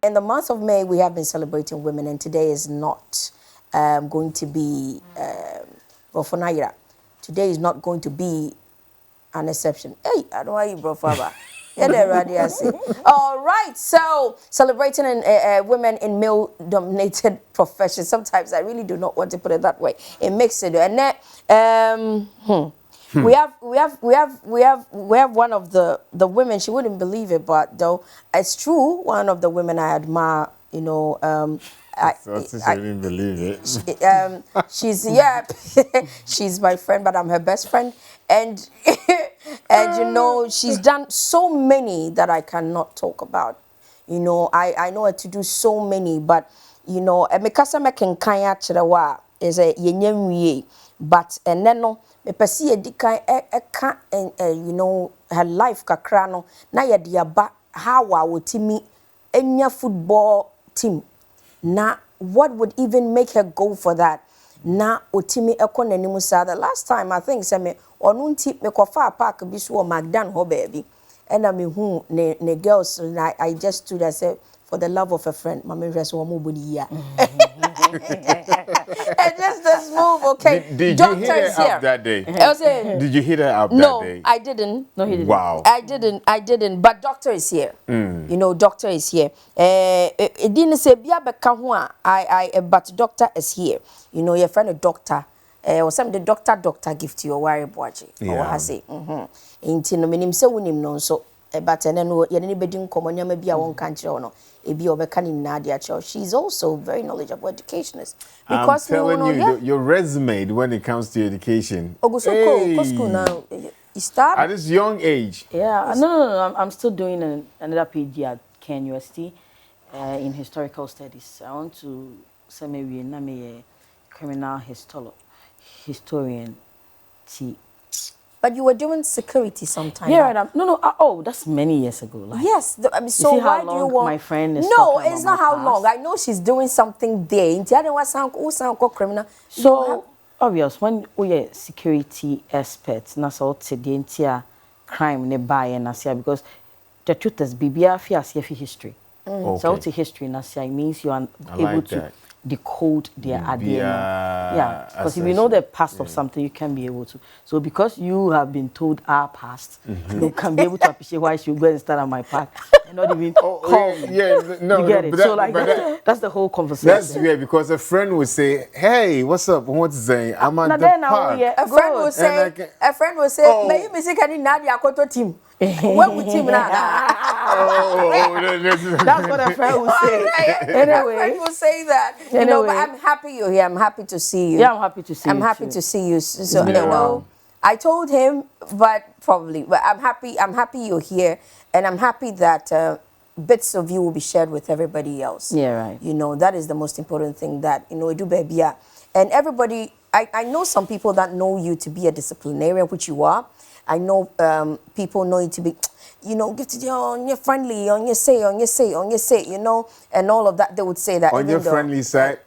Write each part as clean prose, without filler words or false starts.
in the month of May, we have been celebrating women, and today is not going to be Bofonaira. Today is not going to be an exception. Hey, I don't want you, bro, Faba. All right, so celebrating women in male-dominated professions. Sometimes I really do not want to put it that way. It makes it, and then we have one of the women. She wouldn't believe it, but though it's true, one of the women I admire. You know, I didn't believe it. She's she's my friend, but I'm her best friend, and and you know she's done so many that I cannot talk about. You know, I know her to do so many, but you know, mekasa mekenkanya chirewa is a yenyemwie, but and then no me pesi edikan eka you know her life kakra no na ye de aba how wotimi enya football team. Na what would even make her go for that? Na otimi ekonanimu sa. The last time I think say me onunti me kofa park bi so Magdan ho baby. And I mean who ne girls I just stood and said for the love of a friend, mama rest one more body here. And just this move, okay. Did you hit her up that day? Did you hit her up that day? No, I didn't. No, he didn't. Wow. I didn't. But doctor is here. You know, doctor is here. It didn't say biya beka ho but doctor is here. You know, your friend a doctor. Or some the doctor Gifty Oware boaji. Or I say, inti no minim se wunim no so. But and then you anybody come on maybe I won't country or no. She's also very knowledgeable educationist. Because I'm telling you, your resume when it comes to education. School now. You start at this young age. Yeah, no. I'm still doing another PhD at Ken University in historical studies. I want to say maybe I'm a criminal historian. But you were doing security sometime. Yeah, right. No. Oh, that's many years ago. Like, yes. So you see why how long do you want? My friend is no, it's not how past. long. I know she's doing something there. Sound criminal. So obvious when we are security experts, na so the entire crime ne buy and asia because the truth is bibia fi history. So it's history na it means you are able to decode their idea. Yeah, because if you know the past of something, you can be able to. So because you have been told our past, you can be able to appreciate why you go and start on my path and not even call me. No, you get it. So like that's the whole conversation. That's weird because a friend would say, "Hey, what's up? What's saying? I'm at the park." A friend will say, "May you miss any Nadia Koto team." What would team now? That's what a friend will say. Anyway, a friend will say that. You know, but I'm happy you're here. I'm happy to see you. Yeah, I'm happy to see you. I'm happy to see you. So you know, I told him, but I'm happy. I'm happy you're here, and I'm happy that bits of you will be shared with everybody else. Yeah, right. You know, that is the most important thing. That you know, do baby, and everybody. I know some people that know you to be a disciplinarian, which you are. I know people know you to be, you know, gifted on your friendly, on your say, you know, and all of that. They would say that. On your friendly side,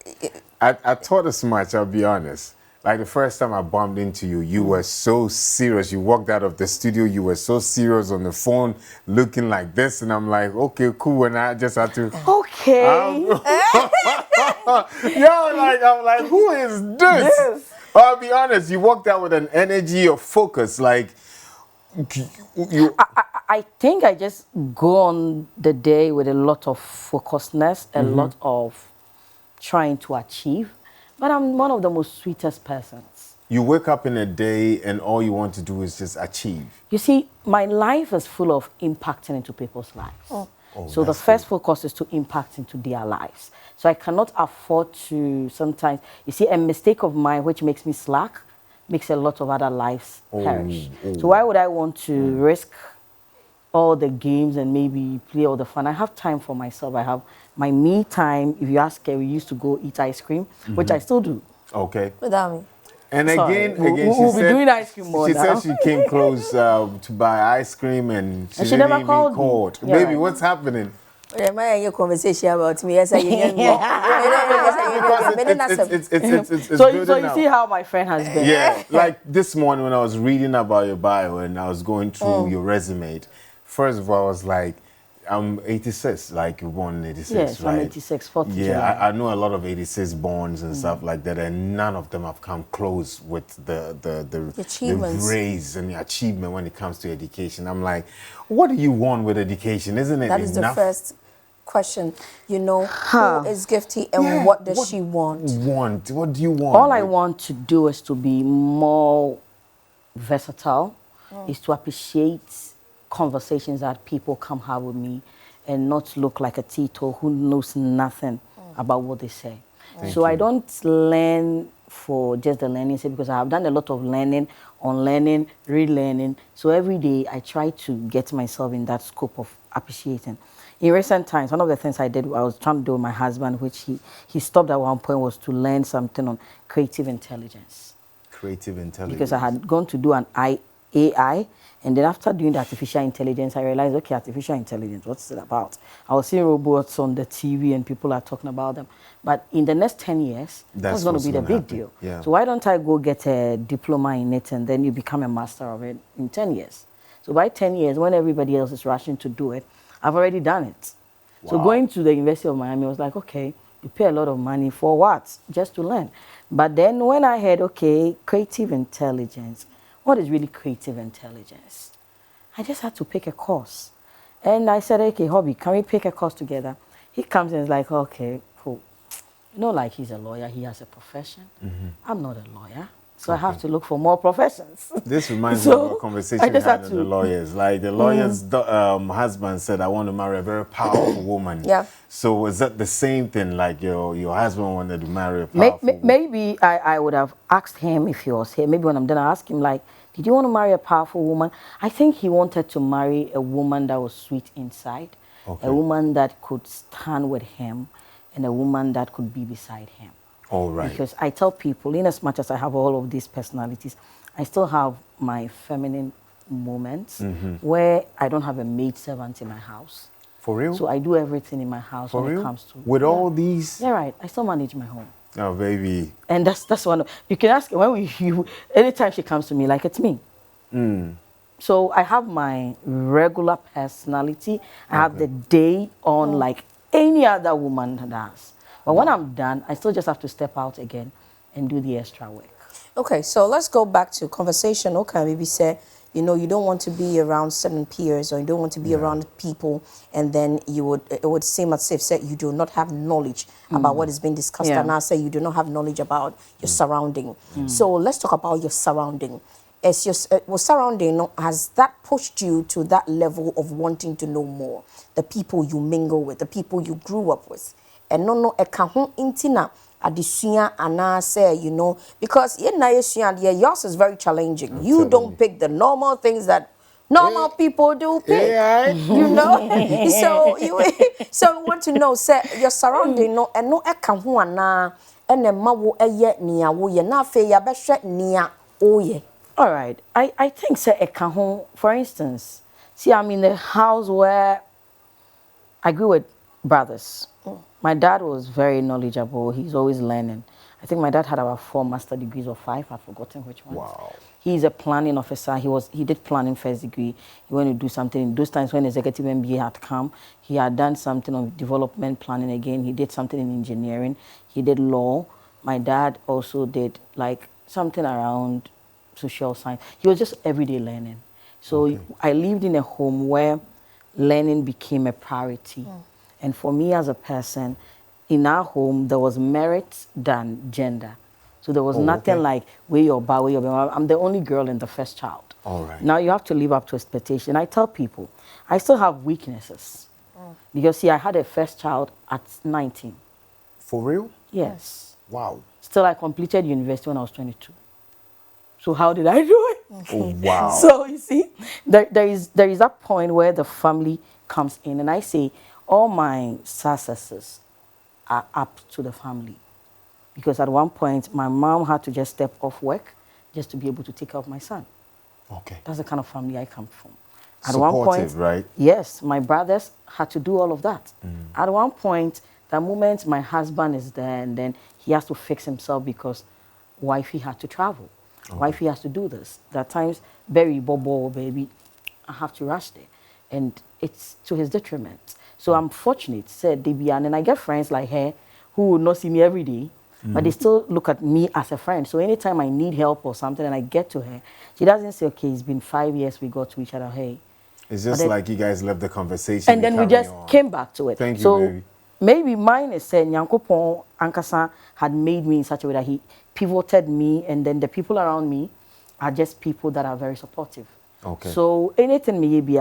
I thought as much, I'll be honest. Like the first time I bumped into you, you were so serious. You walked out of the studio, you were so serious on the phone, looking like this. And I'm like, okay, cool. And I just had to... Okay. I'm like, who is this? Yes. I'll be honest, you walked out with an energy of focus, like... I think I just go on the day with a lot of focusedness, a lot of trying to achieve. But I'm one of the most sweetest persons. You wake up in a day and all you want to do is just achieve. You see, my life is full of impacting into people's lives. So the first focus is to impact into their lives. So I cannot afford to sometimes, you see, a mistake of mine which makes me slack, makes a lot of other lives perish. So why would I want to risk all the games and maybe play all the fun? I have time for myself. I have my me time. If you ask her, we used to go eat ice cream, which I still do. Okay. Without me. And again, we'll be doing ice cream more now. She said she came close to buy ice cream and she never didn't called even call. Yeah, Baby, what's happening? Your conversation about me. Yes, I So you see how my friend has been. Yeah, like this morning when I was reading about your bio and I was going through your resume, first of all, I was like, I'm 86, like you born in 86, yes, right? I'm 86, 4th Yeah, July. I know a lot of 86 borns and stuff like that, and none of them have come close with the achievements. raise and the achievement when it comes to education. I'm like, what do you want with education? Isn't it That is the enough? first question. You know, who is Gifty and Yeah, what does she want? What do you want? All I want to do is to be more versatile, is to appreciate conversations that people come have with me and not look like a Tito who knows nothing about what they say. So I don't learn for just the learning sake, because I have done a lot of learning, unlearning, relearning. So every day I try to get myself in that scope of appreciating. In recent times, one of the things I did, I was trying to do with my husband, which he stopped at one point, was to learn something on creative intelligence. Creative intelligence. Because I had gone to do an AI, and then after doing the artificial intelligence, I realized, okay, artificial intelligence, what's it about? I was seeing robots on the TV and people are talking about them. But in the next 10 years, that's going to be the big deal. Yeah. So why don't I go get a diploma in it and then you become a master of it in 10 years? So by 10 years, when everybody else is rushing to do it, I've already done it. So going to the University of Miami, I was like, okay, you pay a lot of money for what? Just to learn. But then when I heard, okay, creative intelligence, what is really creative intelligence? I just had to pick a course. And I said, okay, Hobby, can we pick a course together? He comes and is like, okay, cool. You know, like he's a lawyer, he has a profession. I'm not a lawyer. So I have to look for more professions. This reminds me of a conversation we had with the lawyers. Like the lawyer's husband said, I want to marry a very powerful woman. Yeah. So was that the same thing? Like your husband wanted to marry a powerful woman? Maybe I would have asked him if he was here. Maybe when I'm done, I'll ask him like, did you want to marry a powerful woman? I think he wanted to marry a woman that was sweet inside. Okay. A woman that could stand with him, and a woman that could be beside him. All right. Because I tell people, in as much as I have all of these personalities, I still have my feminine moments where I don't have a maid servant in my house. For real? So I do everything in my house For when real? it comes to... With all these? Yeah, right. I still manage my home. Oh, baby. And that's one of... You can ask anytime she comes to me, like, it's me. So I have my regular personality. I have the day on like any other woman does. But when I'm done, I still just have to step out again and do the extra work. Okay, so let's go back to conversation. Okay, maybe say, you know, you don't want to be around certain peers, or you don't want to be around people, and then it would seem as if say you do not have knowledge about what is being discussed, and I say you do not have knowledge about your surrounding. So let's talk about your surrounding. As your surrounding, has that pushed you to that level of wanting to know more? The people you mingle with, the people you grew up with, and no eka intina adisua and say, you know, because yours is very challenging. You don't pick the normal things that normal people do pick. You know? So we want to know, say your surrounding no and no eka ho ana and the mawo eye nia wo ye na fe ya behwe nia oye. All right. I think say eka ho, for instance, see, I'm in the house where I grew with brothers. My dad was very knowledgeable. He's always learning. I think my dad had about 4 master degrees or 5. I've forgotten which one. Wow. He's a planning officer. He did planning first degree. He went to do something. In those times when executive MBA had come, he had done something on development planning again. He did something in engineering. He did law. My dad also did like something around social science. He was just everyday learning. So I lived in a home where learning became a priority. And for me as a person, in our home, there was merit than gender. So there was nothing like, where you're bow, where you're bow. I'm the only girl and the first child. All right. Now you have to live up to expectation. I tell people, I still have weaknesses. Because see, I had a first child at 19. For real? Yes. Wow. Still, I completed university when I was 22. So how did I do it? Oh, wow. So you see, there is that point where the family comes in, and I say all my successes are up to the family, because at one point my mom had to just step off work just to be able to take care of my son. Okay. That's the kind of family I come from. At Supportive, one point, right? Yes, my brothers had to do all of that. At one point, the moment my husband is there, and then he has to fix himself because wifey had to travel. Wifey has to do this. There are times, Berry, Bobo, baby, I have to rush there. and it's to his detriment. So I'm fortunate, said Debian, and I get friends like her who will not see me every day, but they still look at me as a friend. So anytime I need help or something and I get to her, she doesn't say, okay, it's been 5 years we got to each other, hey. It's just like you guys left the conversation. And then we just came back to it. Thank you, so baby. maybe mine is saying Nyankopon Ankasa had made me in such a way that he pivoted me, and then the people around me are just people that are very supportive. Okay. So anything me be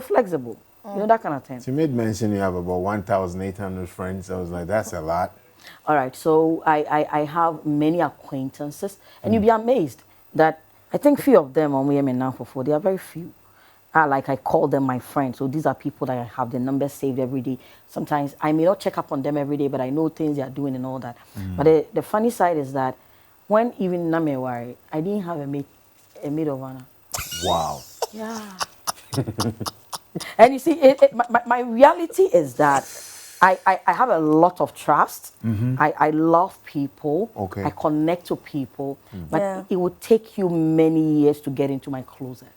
flexible. You know, that kind of thing. So you made mention you have about 1,800 friends. I was like, that's a lot. All right, so I have many acquaintances, and you'll be amazed that I think few of them on women now for they are very few. Like I call them my friends. So these are people that I have their numbers saved every day. Sometimes I may not check up on them every day, but I know things they are doing and all that. But the funny side is that when even Namewari, I didn't have a maid of honor. Wow. Yeah. And you see, my reality is that I have a lot of trust. I love people. Okay. I connect to people. But it would take you many years to get into my closet.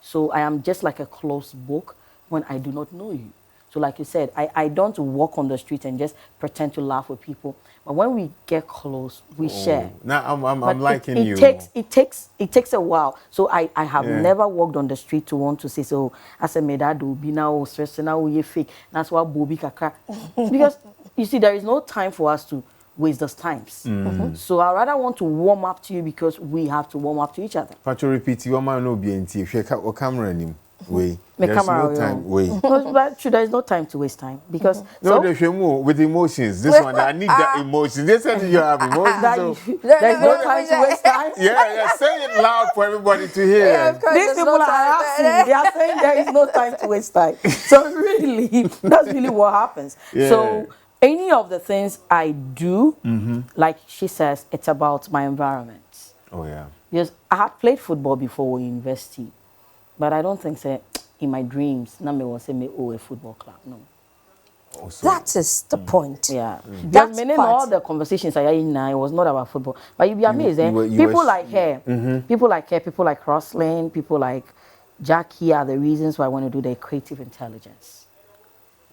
So I am just like a closed book when I do not know you. So like you said, I don't walk on the street and just pretend to laugh with people. But when we get close, we share. Now I'm liking you. It takes a while. So I have never walked on the street to want to say, so as a medado, be now stressed, now we fake. That's why Bobby Kaka. Because you see, there is no time for us to waste those times. So I rather want to warm up to you because we have to warm up to each other. Pacho repeat, you want no BNT. If you camera him, way. There's no time. Way. But there is no time to waste time because no, there's more with emotions. This one, I need that emotion. They said you have emotions. So. There's no time to waste time. Yeah, say it loud for everybody to hear. Yeah, of course, These people are asking. They are saying there is no time to waste time. So really, that's really what happens. Yeah. So any of the things I do, like she says, it's about my environment. Oh yeah. Because I had played football before in university, but I don't think so. In my dreams, na me was say me a football club. No. Also, That is the point. Yeah. That's Meaning part. all the conversations I had in it was not about football. But you'd be amazed. you People were- like her, people like her, people like Rosalind, people like Jackie are the reasons why I want to do the creative intelligence.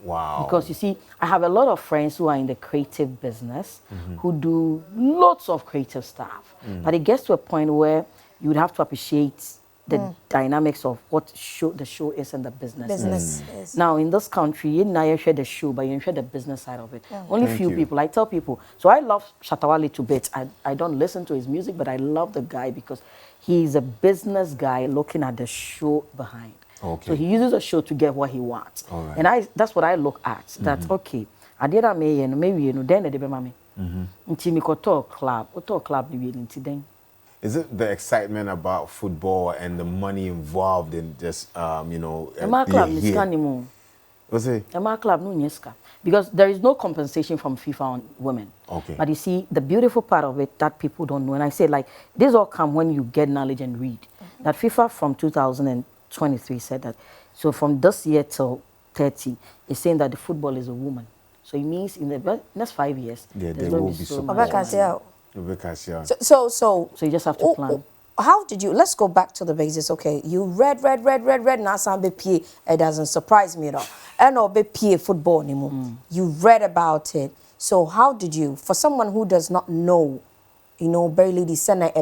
wow. Because you see, I have a lot of friends who are in the creative business who do lots of creative stuff. But it gets to a point where you would have to appreciate the dynamics of what the show is and the business. Is. Now, in this country, you now share the show, but you share the business side of it. Only Thank few you. people. I tell people. So I love Shatawale to bits. I don't listen to his music, but I love the guy because he's a business guy looking at the show behind. Okay. So he uses a show to get what he wants. All right. And that's what I look at. That, okay, I did a may, maybe, then the baby until me talk club, then. Is it the excitement about football and the money involved in just My club is anymore. What's it? My club no nyeska because there is no compensation from FIFA on women. Okay. But you see, the beautiful part of it that people don't know, and I say like this all come when you get knowledge and read. That FIFA from 2023 said that. So from this year till 30, is saying that the football is a woman. So it means in the next 5 years, Yeah, there's there going will to be be so so much much. money. So So you just have to plan. how did you, let's go back to the basis. Okay, you read, now some PA, it doesn't surprise me at all. And no PA football anymore. You read about it. So how did you, for someone who does not know, Berry Lady Senna,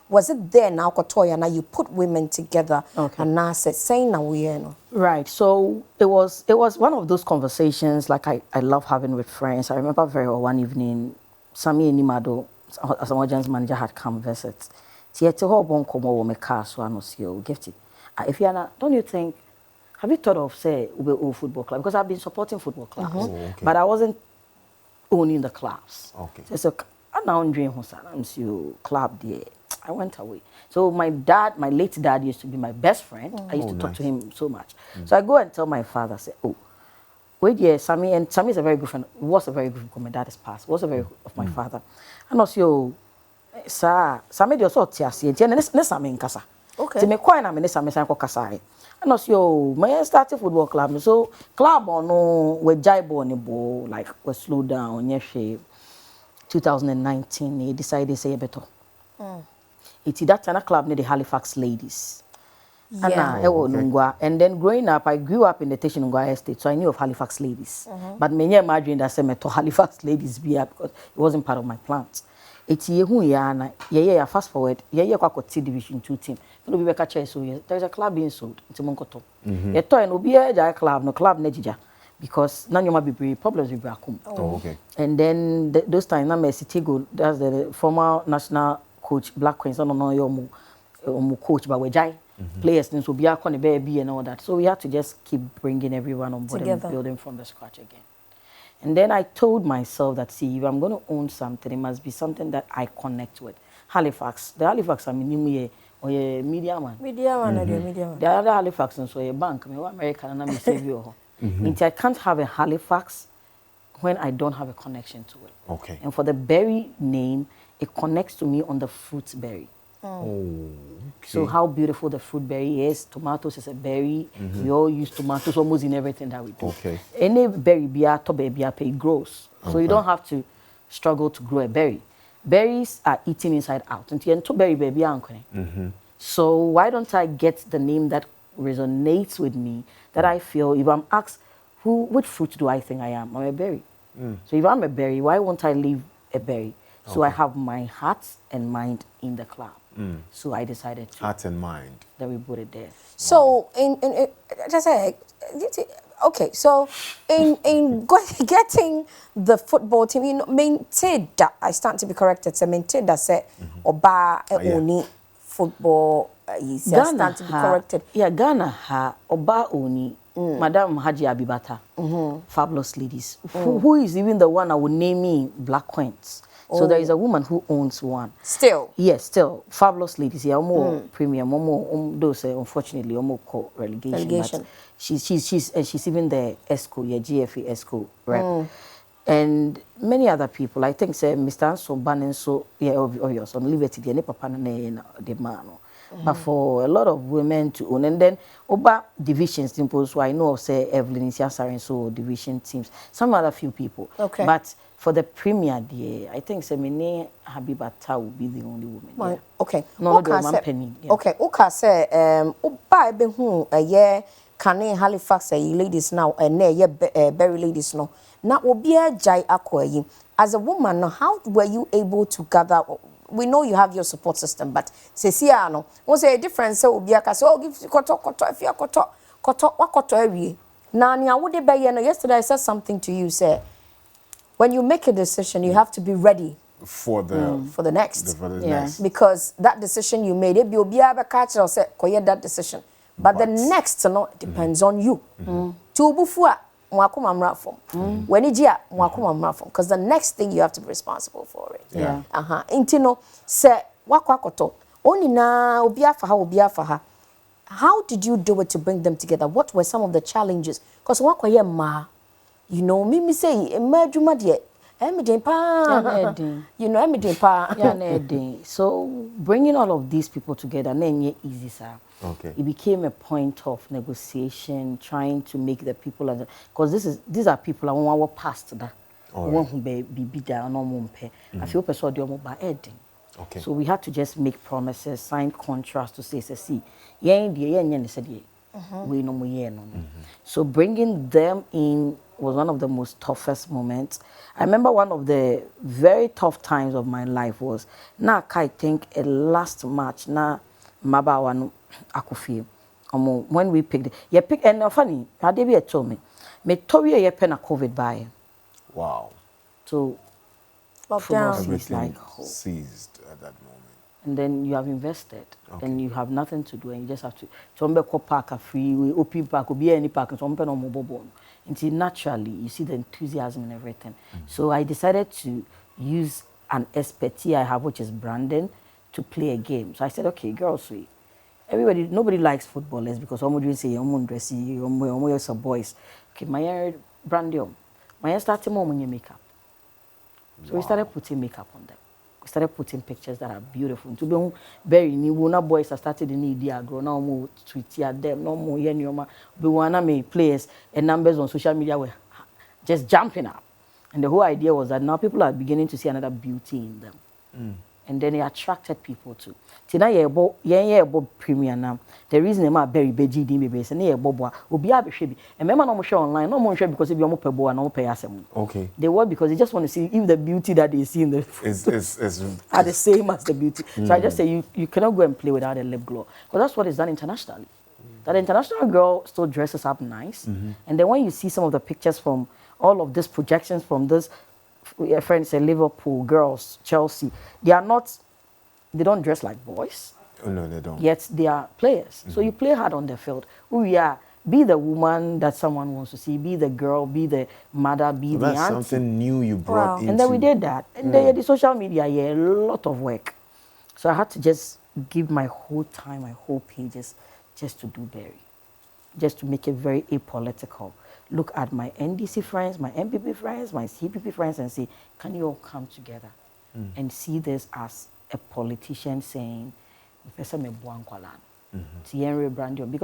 was it there now, Kotoya, now you put women together and now said, saying now we know. Right. So it was one of those conversations like I love having with friends. I remember very well one evening, Sami Nimado, as an audience manager, had come visit. Tiete ho bon komo wo me car so anosio Gifty. If you are not, don't you think, have you thought of say Ube football club? Because I've been supporting football clubs, okay. but I wasn't owning the clubs. Okay. So I now dream Hosanam's club there. I went away. So my late dad used to be my best friend. I used to talk to him so much. So I go and tell my father, say, oh, wait, yeah, Sammy is a very good friend. Was a very good friend. My dad is passed. Was a very good of my father. And also, sir, Sammy was so tiasi. And Sammy in casa. Okay. So me quite na me Sammy sanko casa. And also, my started football club. So club on no we jaibo on the ball like we slow down. Yes, 2019, he decided to say better. It's that kind of club near the Halifax ladies. Yeah. Nungwa. And then growing up, I grew up in the Nungwa estate, so I knew of Halifax ladies. But many imagine that I to Halifax ladies because it wasn't part of my plans. It's yeah, fast forward, yeah, Division 2 team. So there's a club being sold in Monkoto. Yeah, and Obia club, no club Nejija. Because none of my problems with Brakum. Oh, okay. And then those times, na Messi Tigo, that's the former national coach, Black Queens, I don't know your coach, but we jai players, things will be a baby and all that. So we had to just keep bringing everyone on board Together. and building from the scratch again. And then I told myself that, see, if I'm going to own something, it must be something that I connect with. Halifax, the Halifax, I mean, or a media man. Media one, media one. The other Halifax and so a bank, me American and I'm save you. I can't have a Halifax when I don't have a connection to it. Okay. And for the berry name, it connects to me on the fruit berry. Oh, So how beautiful the fruit berry is. Tomatoes is a berry. We all use tomatoes almost in everything that we do. Okay. Any berry, it grows. So you don't have to struggle to grow a berry. Berries are eaten inside out. So why don't I get the name that resonates with me, that I feel, if I'm asked, which fruit do I think I am? I'm a berry. So if I'm a berry, why won't I leave a berry? So I have my heart and mind in the club. So I decided to. Heart and mind. That we put it there. So just say, okay. So in getting the football team, you know, maintain that I stand to be corrected. So maintain that say Oba only football. Is stand to be corrected. Yeah, Ghana ha Oba oni. Madam Haji Abibata, fabulous ladies. Who is even the one I would name me Black Queens? So there is a woman who owns one. Still? Yes, still. Fabulous ladies. Yeah, more premium, more those unfortunately almost relegation. But she's even the ESCO, yeah, GFA ESCO rep. And many other people. I think say Mr. Anso Bannon, so yeah, obvious on Liberty, the papa the man. But for a lot of women to own, and then Oba divisions teams, so I know of say Evelyn Isiasarin, so division teams, some other few people. Okay. But for the premier day, I think Semene Habibata will be the only woman. Well, Yeah. okay. No, the man penny. Yeah. Okay. Okay. Say Oba ebe hu yeah kane Halifax ladies now and yeah berry ladies no. Na obi jai akwa as a woman now, how were you able to gather? We know you have your support system, but say no. What's a difference? So obi aka say, oh, give koto if you koto wakoto ewie. Na nia wo de be ye no. Yesterday I said something to you. Say when you make a decision, you have to be ready for the next. Next. Because that decision you made, it be obi aba catch or say koye that decision. But the next no depends on you. To bufua mwakuma mrafom. When ijia mwakuma mrafom. Because the next thing you have to be responsible for it. Yeah. Intino say wakwakoto. Oni na obi afaha. How did you do it to bring them together? What were some of the challenges? Because wakwaye ma, you know, me say imagine die. You know, So bringing all of these people together, then easy, sir. Okay. It became a point of negotiation, trying to make the people, because these are people I want past that. One who be there no more. I feel persuaded by editing. Okay. So we had to just make promises, sign contracts to say, see, we no more. So bringing them in was one of the most toughest moments. I remember one of the very tough times of my life was I think a last match Mabawa Akufi. When we picked and funny, Adebia told me told you pen a COVID by. Wow. So Everything seized at that moment. And then you have invested, and you have nothing to do, and you just have to. Park a free, we open park, or be any park, and some on mobile. Until naturally, you see the enthusiasm and everything. So I decided to use an expertise I have, which is branding, to play a game. So I said, okay, girls, nobody likes footballers because almost say dressy, some boys. Okay, my branding, my started more when you makeup. So we started putting makeup on them. We started putting pictures that are beautiful. To be very new, now boys have started in India, grow now more tweet at them, no more yenoma. We wanna make players and numbers on social media were just jumping up. And the whole idea was that now people are beginning to see another beauty in them. and then it attracted people too. Tina ye ebo premier now. The reason I'm very beji di baby say ye ebo boa obi abehwe bi. And remember no mo share online, no mo share because if you mo pebo and no pay asem. Okay. They work because they just want to see if the beauty that they see in the is are the same as the beauty. So I just say you cannot go and play without a lip gloss. Because that's what is done internationally. That international girl still dresses up nice. And then when you see some of the pictures from all of these projections from this friends say Liverpool girls, Chelsea, they don't dress like boys. Oh, no, they don't. Yet they are players. So you play hard on the field. Who we are, be the woman that someone wants to see, be the girl, be the mother, be the That's auntie. something new you brought into. And then we did that. And then the social media, a lot of work. So I had to just give my whole time, my whole pages, just to do Berry. Just to make it very apolitical. Look at my NDC friends, my MPP friends, my CPP friends, and say, can you all come together and see this as a politician saying, because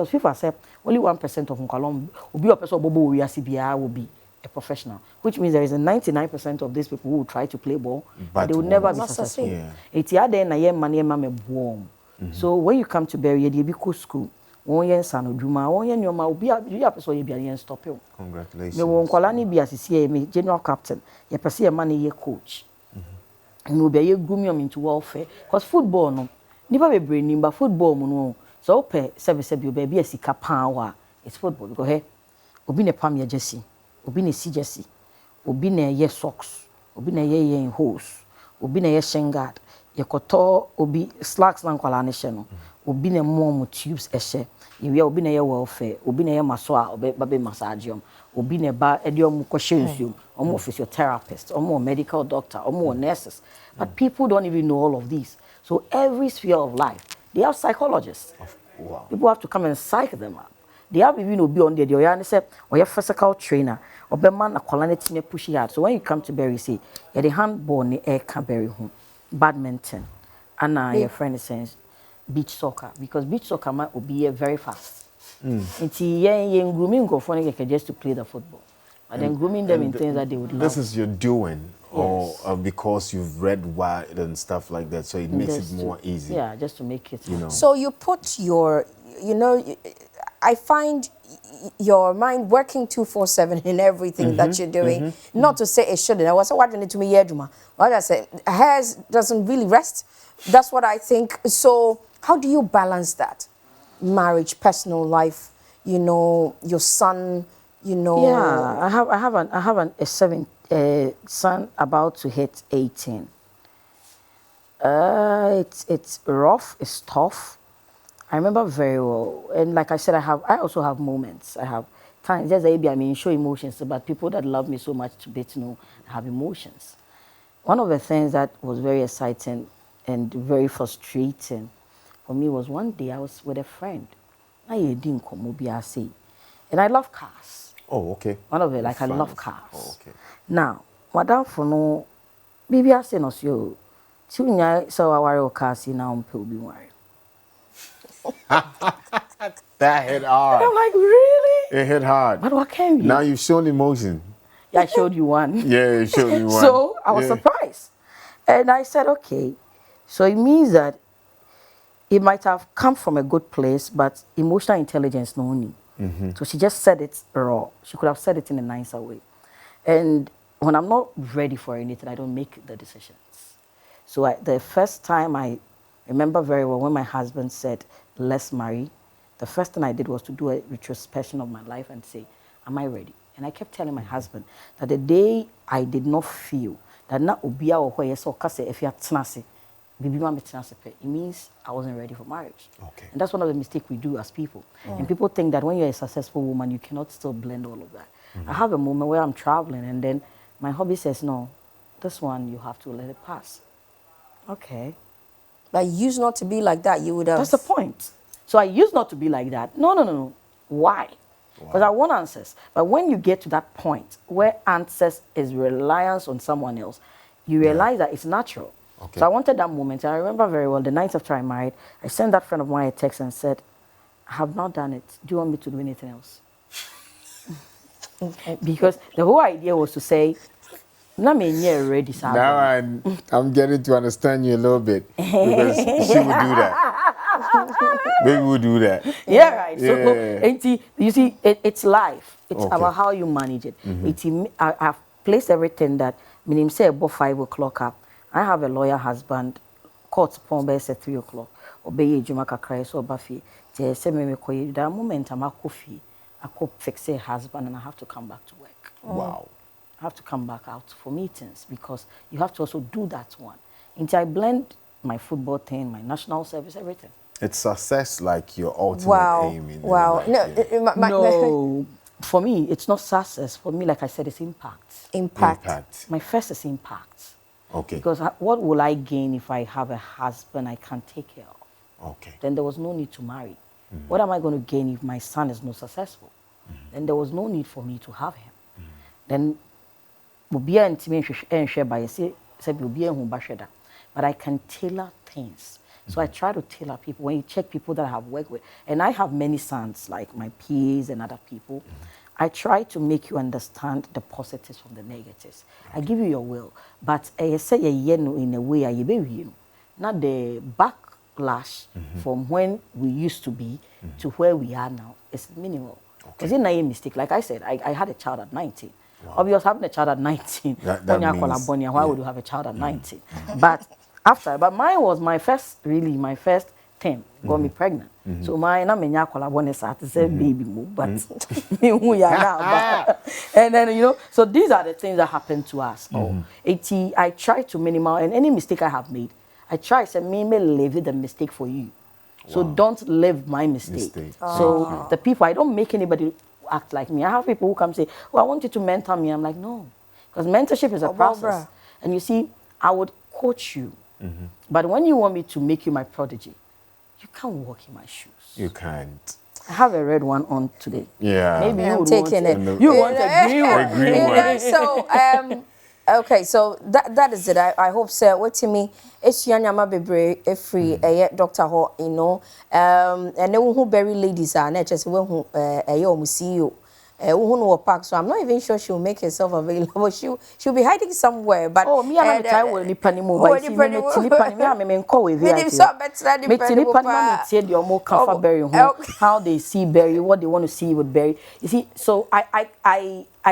people say only 1% of Nkwalon will be a person will be a professional, which means there is a 99% of these people who will try to play ball, but they will never be successful. It's so when you come to Berry, you be school. Stop you. Congratulations. Me won kwala bi asisi me general captain. Ye pese ye man ye coach. No be ye groom you into welfare because football no nipa be brain nimba football mu no so ope service bi be be asika pan wa it's football because hey obi ne pam ye jersey obi ne si jersey obi ne ye socks obi ne ye hose obi ne ye shingard ye koto obi slacks na kwala ne hye no obi ne mom tubes ehye ye obi ne ye welfare obi ne ye maso a obi ba be massageum obi ne ba ediom ko hyensuom omo physiotherapist omo medical doctor omo nurses but people don't even know all of these. So every sphere of life they have psychologists. Wow. People have to come and psych them up. They have even be on there the oyane say or physical trainer or be man na quality me push hard. So when you come to Berry say you the handball ni air can Berry home badminton and your friend says beach soccer because beach soccer might be very fast. It's grooming go for just to play the football. But then grooming them in things that they would love. This is your doing, Yes. or because you've read wide and stuff like that, so it makes it more easy. Yeah, just to make it. You know. So you put your, I find your mind working 247 in everything that you're doing. Not to say it shouldn't. I was watching it to me, Yeduma. What I say, hairs doesn't really rest. That's what I think. So how do you balance that? Marriage, personal life, your son, Yeah, I have a son about to hit 18. It's rough, it's tough. I remember very well, and like I said, I also have moments. I have times. There's I mean, show emotions, but people that love me so much to be to know I have emotions. One of the things that was very exciting and very frustrating for me was one day I was with a friend. And I love cars. Oh, okay. One of it, like I love cars. Oh, okay. Now, madam for no, baby I say no so, tunya so aware cars now will be worried. That hit hard. I'm like, really? It hit hard. But what can you? Now you've shown emotion. Yeah, I showed you one. Yeah, you showed me one. So I was surprised. And I said, okay. So it means that it might have come from a good place, but emotional intelligence no need. So she just said it raw. She could have said it in a nicer way. And when I'm not ready for anything, I don't make the decisions. So the first time I remember very well when my husband said, let's marry, the first thing I did was to do a retrospection of my life and say, am I ready? And I kept telling my husband that the day I did not feel that na ubia or where so kase if you tenase, it means I wasn't ready for marriage. Okay. And that's one of the mistakes we do as people. And people think that when you're a successful woman, you cannot still blend all of that. I have a moment where I'm traveling and then my hubby says, no, this one you have to let it pass. Okay. But you used not to be like that. You would have. That's the point. So I used not to be like that. No. Why? Because I want answers. But when you get to that point where answers is reliance on someone else, you realize that it's natural. Okay. So I wanted that moment. I remember very well the night after I married, I sent that friend of mine a text and said, I have not done it. Do you want me to do anything else? Because the whole idea was to say, Na me nye ready sa. Now I'm getting to understand you a little bit because she would do that. Baby would do that. Yeah, right. So, Yeah. you see, it's life. It's Okay. about how you manage it. I've placed everything that, meaning say about 5 o'clock up. I have a lawyer husband, court upon by 3 o'clock. Obey Juma Kakrai, so Buffy. Say me koyi. That moment I'm a coffee. I could fix a husband and I have to come back to work. Wow. I have to come back out for meetings because you have to also do that one. Until I blend my football thing, my national service, everything. It's success like your ultimate aim in Wow. life, No, yeah. No, for me, it's not success. For me, like I said, it's impact. Impact. My first is impact. Okay. Because what will I gain if I have a husband I can't take care of? Okay. Then there was no need to marry. What am I going to gain if my son is not successful? Then there was no need for me to have him. Then but I can tailor things. So I try to tailor people. When you check people that I have worked with, and I have many sons, like my peers and other people, I try to make you understand the positives from the negatives. I give you your will, but I say in a way, not the backlash from when we used to be to where we are now is minimal. Because it's not a mistake. Like I said, I had a child at 19. Wow. Obviously, having a child at 19, that means, why would you have a child at 19? But mine was my first thing, got me pregnant. So mine, I'm a baby move, but and then, so these are the things that happen to us. I try to minimize, and any mistake I have made, I try to live the mistake for you. So don't live my mistake. So the people, I don't make anybody act like me. I have people who come say, "Oh, I want you to mentor me." I'm like, no, because mentorship is a process. And you see, I would coach you, but when you want me to make you my prodigy, you can't walk in my shoes. You can't. I have a red one on today. Yeah. Maybe you I'm would taking want it. You want a green one. A green one. So, okay, so that is it. I hope so. What to me, it's Yanyama Bebre, free, Dr. Ho, and then who bury ladies are not just when who see you. Who park, so I'm not even sure she'll make herself available. She'll be hiding somewhere. But oh, me and I will be panny move. I see me me call with how they see Barry, what they want to see with Barry. You see, so I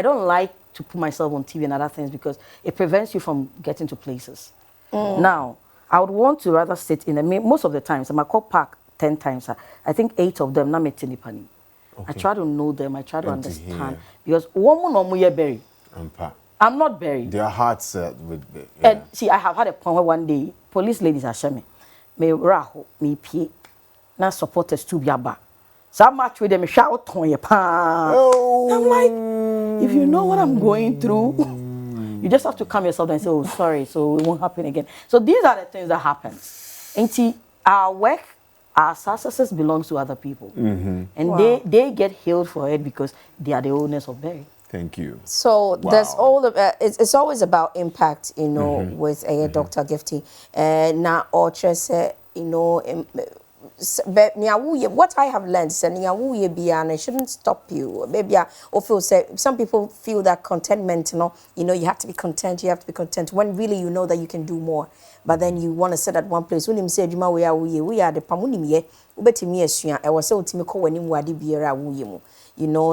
don't like to put myself on TV and other things because it prevents you from getting to places. Now, I would want to rather sit in the most of the times. I'm a call park 10 times. I think 8 of them not meeting panny. Okay. I try to know them. I try to understand because berry. I'm not buried. Their hearts with. Yeah. And see, I have had a point where one day police ladies are showing me raho me pee, na supporters to be aba. So I'm much with them shout on your pan. Oh. I'm like, if you know what I'm going through, you just have to calm yourself and say, "Oh, sorry," so it won't happen again. So these are the things that happen. And see, our work. Our successes belongs to other people, and they get healed for it because they are the owners of Berry. Thank you. So there's all the it's always about impact, with Dr. Gifty. Now, or just what I have learned is and it shouldn't stop you. Maybe some people feel that contentment, you have to be content, when really you know that you can do more. But then you want to sit at one place. When you say we are the pamunim ubetimi esua e wose otimi ko wanim wade biara wo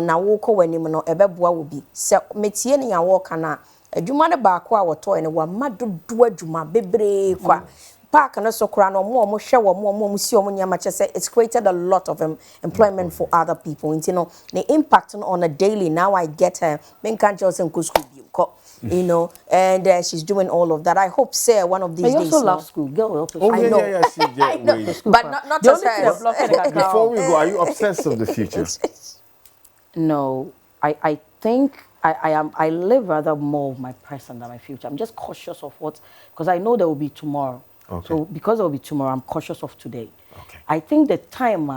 na wo ko wanim no ebeboa wo bi se metie ne ya wo kana adwuma ne ba ko a woto ne wa madodo adwuma bebre kwa park na so kra no mo hwe wo si nyama chese it's created a lot of employment for other people. The impact on a daily. Now I get her men can't just go school and she's doing all of that. I hope say one of these days. I also love school. Girl, I know. I know. But not just her. Before we go, are you obsessed with the future? No, I think I live rather more of my present than my future. I'm just cautious of because I know there will be tomorrow. Okay. So because there will be tomorrow, I'm cautious of today. Okay. I think the time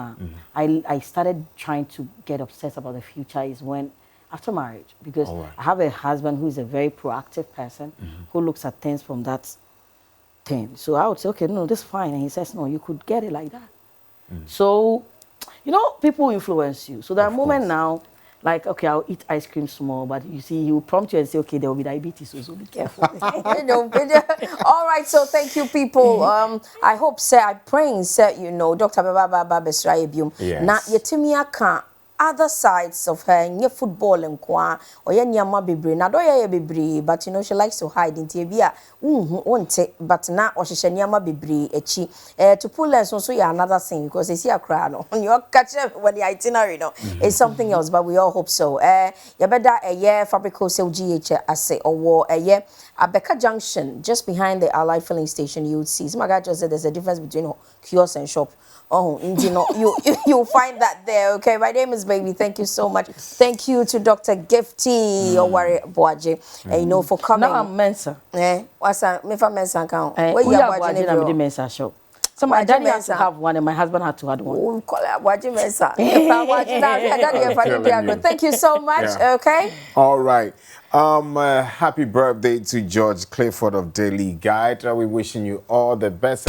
I started trying to get obsessed about the future is when after marriage, because I have a husband who is a very proactive person who looks at things from that thing. So I would say, okay, no, this is fine. And he says, no, you could get it like that. So, people influence you. So there are moments now Like, okay, I'll eat ice cream small, but you see, he will prompt you and say, okay, there will be diabetes, so be careful. All right, so thank you, people. I hope, sir, I pray, sir, Dr. Baba Besraebium. Yes. Na yetimia kan other sides of her, nye football and kwa, or ye nyama bebre. Na do ye bebre, but she likes to hide in tibia. Won't but na or she nyama bebre echi. To pull lens also ya another thing because they see a crowd on your catch when the itinerary it's something else, but we all hope so. You better a year Fabrico Sale GH assay or war a year Abeka Junction just behind the Allied filling station. You would see. My guy just said there's a difference between kiosk and shop. Oh, you'll find that there. Okay, my name is Baby. Thank you so much. Thank you to Dr. Gifty Oware Boaje, and for coming. Now I'm Mensa. What's that? Me for Mensa account. Where you have Boaje? Mensa shop. So my daddy had to have one, and my husband had to have one. Oh, call it Boaje Mensa. Thank you so much. Yeah. Okay. All right. Happy birthday to George Clifford of Daily Guide. We're wishing you all the best.